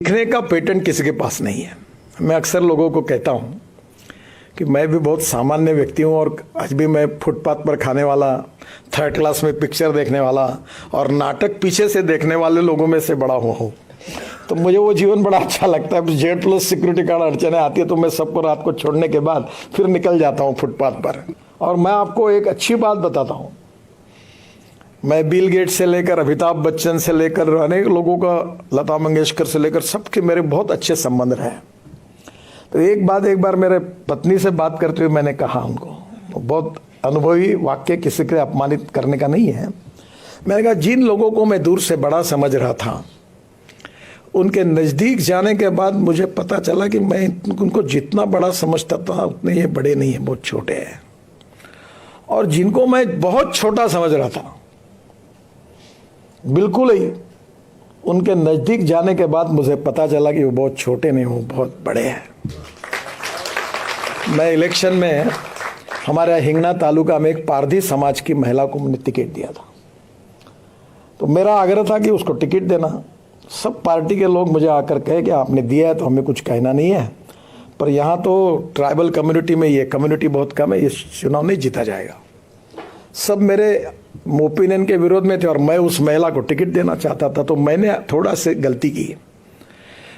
सीखने का पेटेंट किसी के पास नहीं है। मैं अक्सर लोगों को कहता हूँ कि मैं भी बहुत सामान्य व्यक्ति हूँ और आज भी मैं फुटपाथ पर खाने वाला, थर्ड क्लास में पिक्चर देखने वाला और नाटक पीछे से देखने वाले लोगों में से बड़ा हुआ हूँ। तो मुझे वो जीवन बड़ा अच्छा लगता है। जेड प्लस सिक्योरिटी गार्ड अड़चने आती है तो मैं सबको रात को छोड़ने के बाद फिर निकल जाता हूँ फुटपाथ पर। और मैं आपको एक अच्छी बात बताता हूँ, मैं बिल गेट से लेकर अमिताभ बच्चन से लेकर अनेक लोगों का, लता मंगेशकर से लेकर सबके मेरे बहुत अच्छे संबंध रहे। तो एक बार मेरे पत्नी से बात करते हुए मैंने कहा उनको, बहुत अनुभवी वाक्य, किसी के अपमानित करने का नहीं है। मैंने कहा जिन लोगों को मैं दूर से बड़ा समझ रहा था, उनके नज़दीक जाने के बाद मुझे पता चला कि मैं उनको जितना बड़ा समझता था उतने ये बड़े नहीं हैं, बहुत छोटे हैं। और जिनको मैं बहुत छोटा समझ रहा था, बिल्कुल ही, उनके नज़दीक जाने के बाद मुझे पता चला कि वो बहुत छोटे नहीं, वो बहुत बड़े हैं। मैं इलेक्शन में हमारे हिंगना तालुका में एक पारधी समाज की महिला को मैंने टिकट दिया था। तो मेरा आग्रह था कि उसको टिकट देना। सब पार्टी के लोग मुझे आकर कहे कि आपने दिया है तो हमें कुछ कहना नहीं है, पर यहाँ तो ट्राइबल कम्युनिटी में ये कम्युनिटी बहुत कम है, ये चुनाव नहीं जीता जाएगा। सब मेरे ओपिनियन के विरोध में थे और मैं उस महिला को टिकट देना चाहता था। तो मैंने थोड़ा सी गलती की,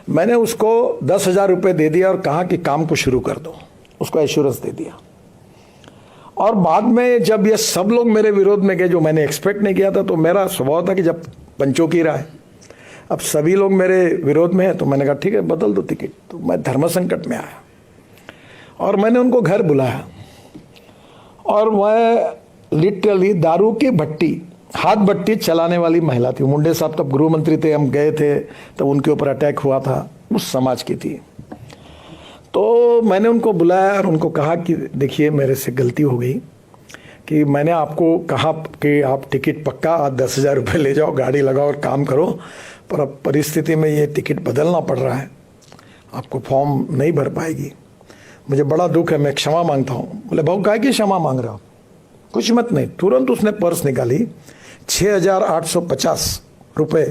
मैंने उसको 10,000 रुपये दे दिया और कहा कि काम को शुरू कर दो, उसको एश्योरेंस दे दिया। और बाद में जब ये सब लोग मेरे विरोध में गए, जो मैंने एक्सपेक्ट नहीं किया था, तो मेरा स्वभाव था कि जब पंचों की राय, अब सभी लोग मेरे विरोध में हैं, तो मैंने कहा ठीक है बदल दो टिकट। तो मैं धर्म संकट में आया और मैंने उनको घर बुलाया और मैं लिटरली दारू की भट्टी, हाथ भट्टी चलाने वाली महिला थी। मुंडे साहब तब गृह मंत्री थे, हम गए थे तो उनके ऊपर अटैक हुआ था, उस समाज की थी। तो मैंने उनको बुलाया और उनको कहा कि देखिए मेरे से गलती हो गई कि मैंने आपको कहा कि आप टिकट पक्का 10,000 रुपये ले जाओ, गाड़ी लगाओ और काम करो, पर अब परिस्थिति में ये टिकट बदलना पड़ रहा है, आपको फॉर्म नहीं भर पाएगी, मुझे बड़ा दुख है, मैं क्षमा मांगता हूँ। बोले भाऊ काहे की क्षमा मांग रहा हो, कुछ मत नहीं। तुरंत उसने पर्स निकाली, 6,850 रुपये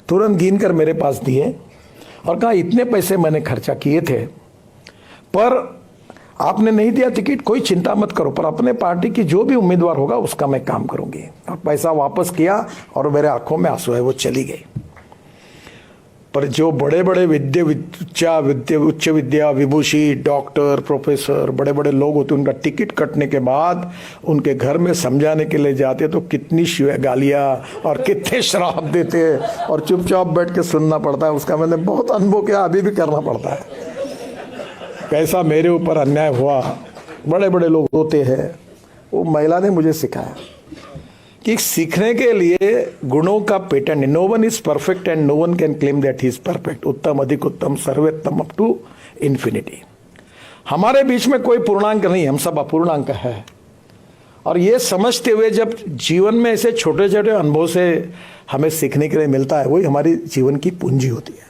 तुरंत गिन कर मेरे पास दिए और कहा इतने पैसे मैंने खर्चा किए थे, पर आपने नहीं दिया टिकट, कोई चिंता मत करो, पर अपने पार्टी की जो भी उम्मीदवार होगा उसका मैं काम करूंगी। और पैसा वापस किया और मेरे आंखों में आंसू है, वो चली गई। पर जो बड़े बड़े उच्च विद्या विभूषी, डॉक्टर, प्रोफेसर, बड़े बड़े लोग होते, उनका टिकट कटने के बाद उनके घर में समझाने के लिए जाते तो कितनी गालियाँ और कितने श्राप देते और चुपचाप बैठ के सुनना पड़ता है। उसका मैंने बहुत अनुभव किया, अभी भी करना पड़ता है। कैसा मेरे ऊपर अन्याय हुआ, बड़े बड़े लोग होते हैं। वो महिला ने मुझे सिखाया कि सीखने के लिए गुणों का patent, no one is perfect and no one can claim that he is perfect. उत्तम, अधिक उत्तम, सर्वोत्तम, अप टू इन्फिनिटी। हमारे बीच में कोई पूर्णांक नहीं, हम सब अपूर्णांक है। और ये समझते हुए जब जीवन में ऐसे छोटे छोटे अनुभव से हमें सीखने के लिए मिलता है, वही हमारी जीवन की पूंजी होती है।